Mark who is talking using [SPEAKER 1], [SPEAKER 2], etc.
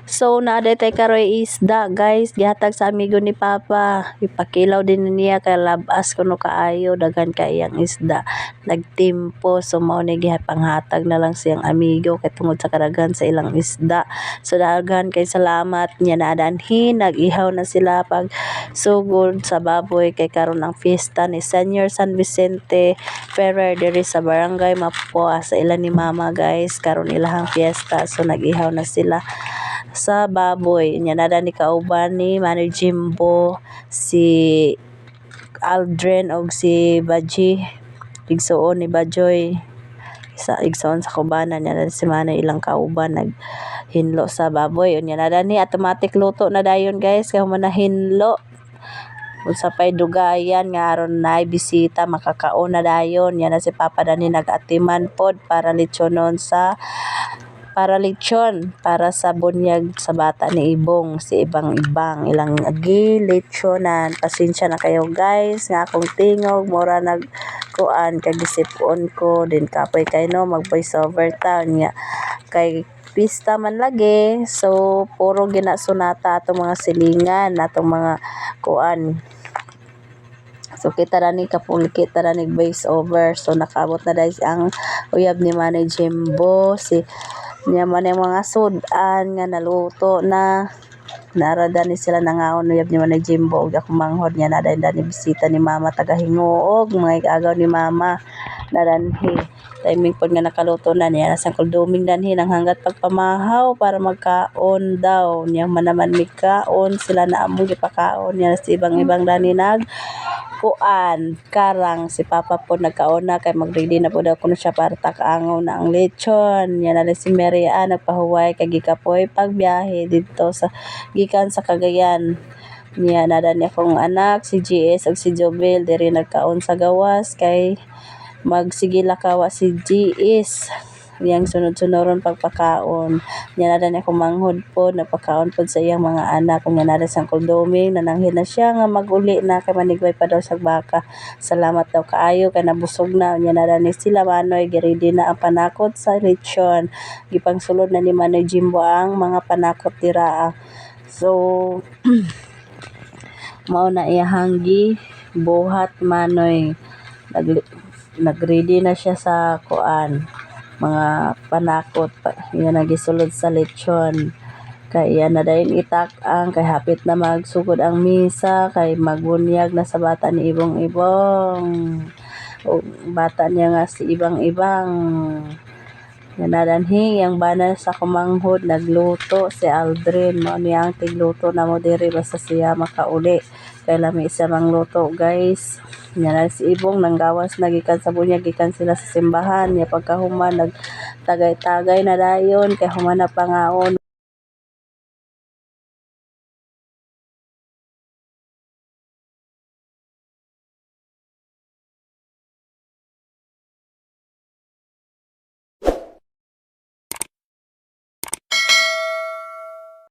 [SPEAKER 1] So naaday tay karoy isda guys, gihatag sa amigo ni Papa. Ipakilaw din niya kay labas kuno kaayo daghan kay iyang isda. Nagtimpo so mao ni gihapanghatag na lang siyang amigo kay tungod sa kadaghan sa ilang isda. So daghan kay salamat niya naadanhin, nag-ihaw na sila pag sugod sa baboy kay karon ang fiesta ni Senior San Vicente Ferrer diri sa Barangay Mapua sa ilan ni Mama guys. Karon ilahang fiesta so nag-ihaw na sila sa baboy. Nya nada ni kauban ni Manny Jimbo, si Aldrin og si Baji, igsuon ni Bajoy sa igsoon sa kubanan niya si Manny ilang kauban naghinlo sa baboy. Unya nada ni automatic luto na dayon guys kay human na hinlo unsa pay dugayan nga aron nay bisita makakaon na dayon. Yan na si Papa Dani nag-atiman pod para lechonon para sa bunyag sa bata ni Ibong si ibang ilang gilechonan. Pasensya na kayo guys nga akong tingog mura nagkuan kay gisipon ko din kapoy kay no mag voice over ta nya kay pista man lagi so puro ginasunata atong mga silingan atong mga kuan. So kita ra ni kapulkit ra ni voice over so nakaabot na dahil ang uyab ni Manny Jimbo si nya man yung mga sudan nga naluto na narada ni sila nangaon uyab ni Manny Jimbo ug ako manghod nya na dani bisita ni Mama taga Hinguog mga agaw ni Mama nadanhi timing pod nga nakaluto na niya sa kulduming danhi nang hanggat pagpamahaw para magkaon daw nya man naman mikaon sila na among gipakaon niya si ibang dani nag kuan karang si Papa po nagkaon na kay magready na po daw kuno siya para takaangaw na ang lechon. Yan na si Maria nagpahuway kay gikapoy pagbiyahe dito sa gikan sa Cagayan. Niya nada niya kong anak si GS ug si Jobel diri nagkaon sa gawas kay magsigila kawa si GS yang sunod-sunoron pagpakaon. Nya na niya kumanghod po nagpakaon po sa iyang mga anak kung na sa kuldoming nananghid na siya nga maguli na kay manigway pa daw sa baka. Salamat daw kaayo kay nabusog na. Nya na ni sila Manoy giridi na ang panakot sa lechon. Gipangsulod na ni Manny Jimbo ang mga panakot dira. So mao na iyahang buhat Manoy. Nagready na siya sa kuan mga panakot yan nagisulod sa lechon kay yan na dayon itak ang kay hapit na magsugod ang misa kay magbunyag na sa bata ni Ibong o bata niya nga si Ibang yan nadanhi yang bana sa kumanghod nagluto si Aldrin mo niyang tigluto na mo diri basta siya makauli kay lami siya mangluto guys. Nya na si Ibong nanggawas nagikan sa bunyag gikan sila sa simbahan nya pagkahuman nagtagay-tagay na dayon kay human na pangaon